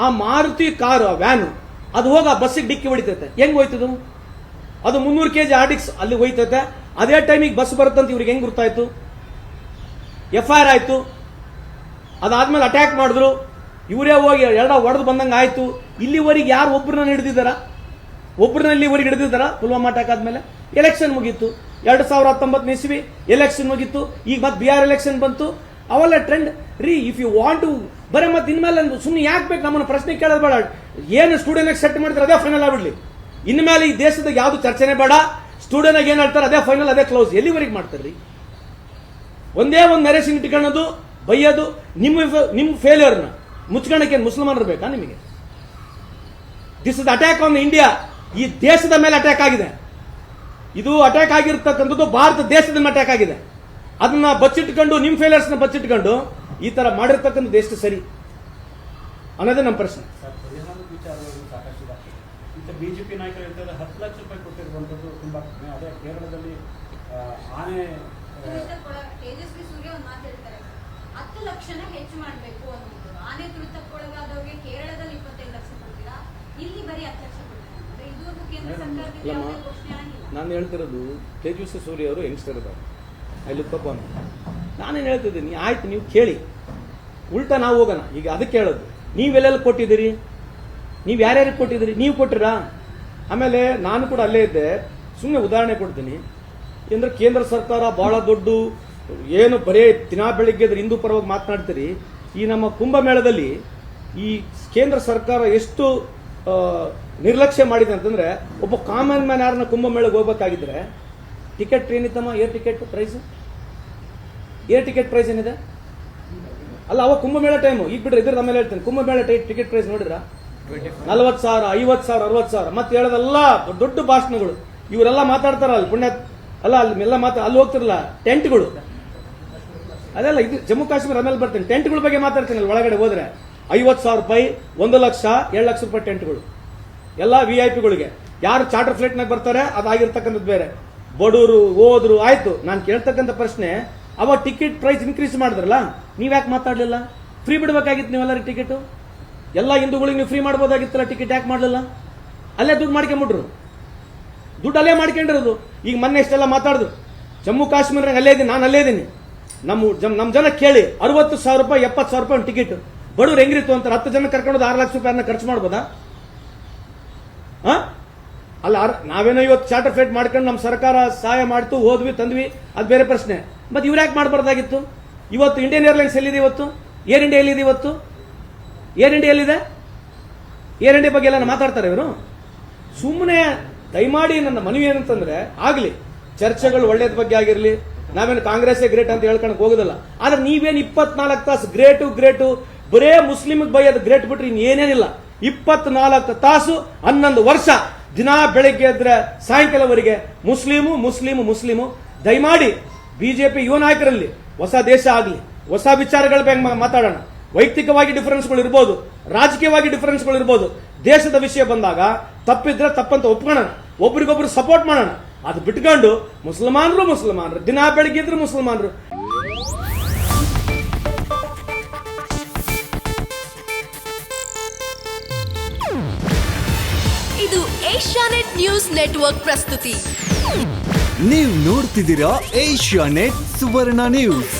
ಆ Maruti car van ಅದು ಹೋಗಿ ಆ ಬಸ್ಸಿಗೆ ಡಿಕ್ಕಿ ಹೊಡಿತೈತೆ. ಹೆಂಗ್ ಹೋಯ್ತದು? ಅದು 300 kg ಆರ್ಡಿಕ್ಸ್ ಅಲ್ಲಿ ಹೋಯ್ತೈತೆ. ಅದೇ ಟೈಮಿಗೆ ಬಸ್ ಬರುತ್ತಂತ ಇವ್ರಿಗೆ ಹೆಂಗ್ ಗೊತ್ತಾಯ್ತು? FIR ಆಯ್ತು. ಅದಾದ್ಮೇಲೆ ಅಟ್ಯಾಕ್ ಮಾಡಿದ್ರು. ಇವರೇ ಹೋಗಿ ಎರಡ ಹೊಡೆದು ಬಂದಂಗೆ ಆಯ್ತು. ಇಲ್ಲಿವರೆಗೆ ಯಾರು ಒಬ್ಬರನ್ನ ಹಿಡಿದಿದ್ದಾರ? ಒಬ್ಬರನ್ನ ಇಲ್ಲಿವರೆಗೆ ಹಿಡಿದಿದ್ದಾರ? ಪುಲ್ವಾಮಾ ಅಟ್ಯಾಕ್ ಆದ್ಮೇಲೆ ಎಲೆಕ್ಷನ್ ಮುಗೀತು. 2019 ಇಸ್ವಿ ಎಲೆಕ್ಷನ್ ಮುಗೀತು. ಈಗ ಮತ್ತೆ ಬಿಹಾರ್ ಎಲೆಕ್ಷನ್ ಬಂತು. ಅವೆಲ್ಲ ಟ್ರೆಂಡ್ ರೀ. ಇಫ್ ಯು ವಾಂಟ್ ಟು ಬರೀ ಮತ್ತೆ ಇನ್ಮೇಲೆ ಸುಮ್ಮನೆ ಯಾಕೆ ಬೇಕು ನಮ್ಮನ್ನು ಪ್ರಶ್ನೆ ಕೇಳೋದು ಬೇಡ. ಏನು ಸ್ಟೂಡೆಂಟ್ ಸೆಟ್ ಮಾಡ್ತಾರೆ ಅದೇ ಫೈನಲ್ ಆಗ್ಬಿಡ್ಲಿ. ಇನ್ಮೇಲೆ ಈ ದೇಶದಾಗ ಯಾವ್ದು ಚರ್ಚೆನೆ ಬೇಡ. ಸ್ಟೂಡೆಂಟ್ ಏನ್ ಹೇಳ್ತಾರೆ ಅದೇ ಫೈನಲ್, ಅದೇ ಕ್ಲೋಸ್. ಎಲ್ಲಿವರೆಗೆ ಮಾಡ್ತಾರ್ರಿ? ಒಂದೇ ಒಂದು ನರೇಶನ್ ಇಟ್ಕೊಳ್ಳೋದು, ಬೈಯೋದು. ನಿಮ್ಮ ಫೇಲ್ಯೂರ್ನ ಮುಚ್ಕೊಳಕ್ಕೆ ಮುಸಲ್ಮಾನರು ಬೇಕಾ ನಿಮಗೆ? This is attack on India. ಈ ದೇಶದ ಮೇಲೆ ಅಟ್ಯಾಕ್ ಆಗಿದೆ. ಇದು ಅಟ್ಯಾಕ್ ಆಗಿರ್ತಕ್ಕಂಥದ್ದು ಭಾರತ ದೇಶದ ಮೇಲೆ ಅಟ್ಯಾಕ್ ಆಗಿದೆ. ಅದನ್ನ ಬಚ್ಚಿಟ್ಕೊಂಡು ನಿಮ್ಮ ಫೇಲಿಯರ್ಸ್ನ ಬಚ್ಚಿಟ್ಕೊಂಡು ಈ ತರ ಮಾಡಿರ್ತಕ್ಕಂಥದ್ದು ಎಷ್ಟು ಸರಿ ಅನ್ನೋದೇ ನಮ್ಮ ಪ್ರಶ್ನೆ. ಬಿಜೆಪಿ ನಾಯಕರು ಹೇಳ್ತಾರೆ 10 ಲಕ್ಷ ರೂಪಾಯಿ ಕೊಟ್ಟಿರುವಂತದ್ದು ತುಂಬಾ ಕಡಿಮೆ. ಅದೇ ಕೇರಳದಲ್ಲಿ ಆನೆ ತೇಜಸ್ವಿ ಸೂರ್ಯ ಒಂದು ಮಾತು ಹೇಳ್ತಾರೆ, 10 ಲಕ್ಷನ ಹೆಚ್ಚು ಮಾಡಬೇಕು ಅನ್ನೋದು. ಆನೆ ತುಳಿತಕ್ಕೊಳಗಾದವ್ರಿಗೆ ಕೇರಳದಲ್ಲಿ 25 ಲಕ್ಷ ಕೊಡ್ತೀರಾ, ಇಲ್ಲಿ ಬರೀ 10 ಲಕ್ಷ ಕೊಡ್ತೀರಾ ಅಂದ್ರೆ ಇದುವರೆಗೂ ಕೇಂದ್ರ ಸರ್ಕಾರದಿಂದ ಯಾವುದೇ ಘೋಷಣೆ ಆಗಿಲ್ಲ. ನಾನು ಹೇಳ್ತಿರೋದು ತೇಜಸ್ವಿ ಸೂರ್ಯ ಅವರು ಯಂಗ್ಸ್ಟರ್ ಇದ್ದಾರೆ, ಅಲ್ಲಿ ತಪ್ಪ. ನಾನೇನು ಹೇಳ್ತಿದ್ದೀನಿ, ಆಯ್ತು ನೀವು ಕೇಳಿ, ಉಲ್ಟಾ ನಾವು ಹೋಗೋಣ. ಈಗ ಅದಕ್ಕೆ ಹೇಳೋದು, ನೀವೆಲ್ಲೆಲ್ಲ ಕೊಟ್ಟಿದ್ದೀರಿ? ನೀವು ಯಾರ್ಯಾರಿಗೆ ಕೊಟ್ಟಿದ್ದೀರಿ? ನೀವು ಕೊಟ್ಟಿರಾ? ಆಮೇಲೆ ನಾನು ಕೂಡ ಅಲ್ಲೇ ಇದ್ದೆ. ಸುಮ್ಮನೆ ಉದಾಹರಣೆ ಕೊಡ್ತೀನಿ. ಅಂದ್ರೆ ಕೇಂದ್ರ ಸರ್ಕಾರ ಬಹಳ ದೊಡ್ಡ ಏನು ಬರೇ ದಿನ ಬೆಳಿಗ್ಗೆ ಹಿಂದೂ ಪರವಾಗಿ ಮಾತನಾಡ್ತೀರಿ. ಈ ನಮ್ಮ ಕುಂಭಮೇಳದಲ್ಲಿ ಈ ಕೇಂದ್ರ ಸರ್ಕಾರ ಎಷ್ಟು ನಿರ್ಲಕ್ಷ್ಯ ಮಾಡಿದೆ ಅಂತಂದ್ರೆ, ಒಬ್ಬ ಕಾಮನ್ ಮ್ಯಾನ್ ಯಾರನ್ನ ಕುಂಭಮೇಳಕ್ಕೆ ಹೋಗ್ಬೇಕಾಗಿದ್ರೆ ಟಿಕೆಟ್ ಏನಿತ್ತಮ್ಮ? Air ticket price, air ticket price ಏನಿದೆ ಅಲ್ಲ? ಅವಾಗ ಕುಂಭಮೇಳ ಟೈಮು. ಈಗ ಬಿಡ್ರಿ, ಇದ್ರ ಆಮೇಲೆ ಹೇಳ್ತೇನೆ. ಕುಂಭಮೇಳ ಟಿಕೆಟ್ ಪ್ರೈಸ್ ನೋಡಿದ್ರ 40,000, 50,000, 60,000. ಮತ್ತೆ ಹೇಳೋದೆಲ್ಲ ದೊಡ್ಡ ಭಾಷಣಗಳು. ಇವರೆಲ್ಲ ಮಾತಾಡ್ತಾರ ಅಲ್ಲಿ ಪುಣ್ಯ ಅಲ್ಲ, ಅಲ್ಲಿ ಎಲ್ಲ ಅಲ್ಲಿ ಹೋಗ್ತಿರಲ್ಲ ಟೆಂಟ್ಗಳು, ಅದೆಲ್ಲ ಇದು ಜಮ್ಮು ಕಾಶ್ಮೀರ. ಆಮೇಲೆ ಬರ್ತೇನೆ, ಟೆಂಟ್ಗಳ ಬಗ್ಗೆ ಮಾತಾಡ್ತೀನಿ. ಅಲ್ಲಿ ಒಳಗಡೆ ಹೋದ್ರೆ 50,000 ರೂಪಾಯಿ, 1 ಲಕ್ಷ, 2 ಲಕ್ಷ ರೂಪಾಯಿ ಟೆಂಟ್ಗಳು ಎಲ್ಲ VIP-ಗಳಿಗೆ. ಯಾರು ಚಾರ್ಟರ್ ಫ್ಲೈಟ್ನಾಗ ಬರ್ತಾರೆ ಅದಾಗಿರ್ತಕ್ಕಂಥದ್ದು ಬೇರೆ. ಬಡವರು ಹೋದ್ರು ಆಯ್ತು. ನಾನು ಕೇಳ್ತಕ್ಕಂಥ ಪ್ರಶ್ನೆ, ಅವಾಗ ಟಿಕೆಟ್ ಪ್ರೈಸ್ ಇನ್ಕ್ರೀಸ್ ಮಾಡಿದ್ರಲ್ಲ, ನೀವ್ ಯಾಕೆ ಮಾತಾಡ್ಲಿಲ್ಲ? Free ಬಿಡಬೇಕಾಗಿತ್ತು ನೀವೆಲ್ಲರಿಗೆ ticket. ಎಲ್ಲ ಹಿಂದೂಗಳಿಗೆ ನೀವು ಫ್ರೀ ಮಾಡ್ಬೋದಾಗಿತ್ತಲ್ಲ, ಟಿಕೆಟ್ ಯಾಕೆ ಮಾಡಲಿಲ್ಲ? ಅಲ್ಲೇ ದುಡ್ಡು ಮಾಡ್ಕೊಂಡ್ಬಿಟ್ರು. ದುಡ್ಡು ಅಲ್ಲೇ ಮಾಡ್ಕೊಂಡಿರೋದು. ಈಗ ಮೊನ್ನೆ ಇಷ್ಟೆಲ್ಲ ಮಾತಾಡಿದ್ರು. ಜಮ್ಮು ಕಾಶ್ಮೀರ ಅಲ್ಲೇ ಇದ್ದೀನಿ, ನಾನು ಅಲ್ಲೇ ಇದ್ದೀನಿ. ನಮ್ಮ ಜನ ಕೇಳಿ, 60,000 ರೂಪಾಯಿ, 70,000 ರೂಪಾಯಿ ಒಂದು ಟಿಕೆಟ್. ಬಡವ್ರು ಹೆಂಗಿತ್ತು ಅಂತಾರೆ. 10 ಜನ ಕರ್ಕೊಂಡು 6 ಲಕ್ಷ ರೂಪಾಯಿನ ಖರ್ಚು ಮಾಡ್ಬೋದಾ? ಅಲ್ಲ, ನಾವೇನೋ ಇವತ್ತು ಚಾರ್ಟರ್ ಫ್ಲೈಟ್ ಮಾಡ್ಕೊಂಡು ನಮ್ಮ ಸರ್ಕಾರ ಸಹಾಯ ಮಾಡ್ತು, ಹೋದ್ವಿ, ತಂದ್ವಿ, ಅದು ಬೇರೆ ಪ್ರಶ್ನೆ. ಮತ್ತೆ ಇವ್ರು ಯಾಕೆ ಮಾಡಬಾರ್ದಾಗಿತ್ತು? ಇವತ್ತು ಇಂಡಿಯನ್ ಏರ್ಲೈನ್ಸ್ ಎಲ್ಲಿದೆ? ಇವತ್ತು ಏರ್ ಇಂಡಿಯಾ ಎಲ್ಲಿದೆ? ಇವತ್ತು ಏರ್ ಇಂಡಿಯಾ ಎಲ್ಲಿದೆ? ಏರ್ ಇಂಡಿಯಾ ಬಗ್ಗೆ ಎಲ್ಲ ಮಾತಾಡ್ತಾರೆ ಇವರು. ಸುಮ್ಮನೆ ದಯಮಾಡಿ ನನ್ನ ಮನವಿ ಏನಂತಂದ್ರೆ, ಆಗ್ಲಿ ಚರ್ಚೆಗಳು ಒಳ್ಳೇದ ಬಗ್ಗೆ ಆಗಿರ್ಲಿ. ನಾವೇನು ಕಾಂಗ್ರೆಸ್ಸೇ ಗ್ರೇಟ್ ಅಂತ ಹೇಳ್ಕೊಳಕ್ ಹೋಗೋದಿಲ್ಲ. ಆದ್ರೆ ನೀವೇನು 24 ತಾಸು ಗ್ರೇಟು ಬರೇ ಮುಸ್ಲಿಮ್ಗೆ ಬೈಯೋದು ಗ್ರೇಟ್ ಬಿಟ್ರೆ ಇನ್ನೇನೇನಿಲ್ಲ. 24 ತಾಸು 11 ವರ್ಷ ದಿನ ಬೆಳಗ್ಗೆ ಎದ್ರೆ ಸಾಯಂಕಾಲವರೆಗೆ ಮುಸ್ಲಿಮು. ದಯಮಾಡಿ ಬಿಜೆಪಿ ಯುವ ನಾಯಕರಲ್ಲಿ ಹೊಸ ದೇಶ ಆಗಲಿ, ಹೊಸ ವಿಚಾರಗಳ ಬಗ್ಗೆ ಮಾತಾಡೋಣ. ವೈಯಕ್ತಿಕವಾಗಿ ಡಿಫರೆನ್ಸ್ಗಳು ಇರ್ಬೋದು, ರಾಜಕೀಯವಾಗಿ ಡಿಫರೆನ್ಸ್ಗಳು ಇರ್ಬೋದು. ದೇಶದ ವಿಷಯ ಬಂದಾಗ ತಪ್ಪಿದ್ರೆ ತಪ್ಪಂತ ಒಪ್ಕೊಳ್ಳೋಣ, ಒಬ್ರಿಗೊಬ್ರು ಸಪೋರ್ಟ್ ಮಾಡೋಣ. ಅದು ಬಿಟ್ಕೊಂಡು ಮುಸಲ್ಮಾನರು ದಿನ ಬೆಳಗ್ಗೆ ಇದ್ರೆ ಮುಸಲ್ಮಾನರು. ಇದು ಏಷ್ಯಾನೆಟ್ ನ್ಯೂಸ್ ನೆಟ್ವರ್ಕ್ ಪ್ರಸ್ತುತಿ. ನೀವು ನೋಡ್ತಿದ್ದೀರಾ ಏಷ್ಯಾನೆಟ್ ಸುವರ್ಣ ನ್ಯೂಸ್.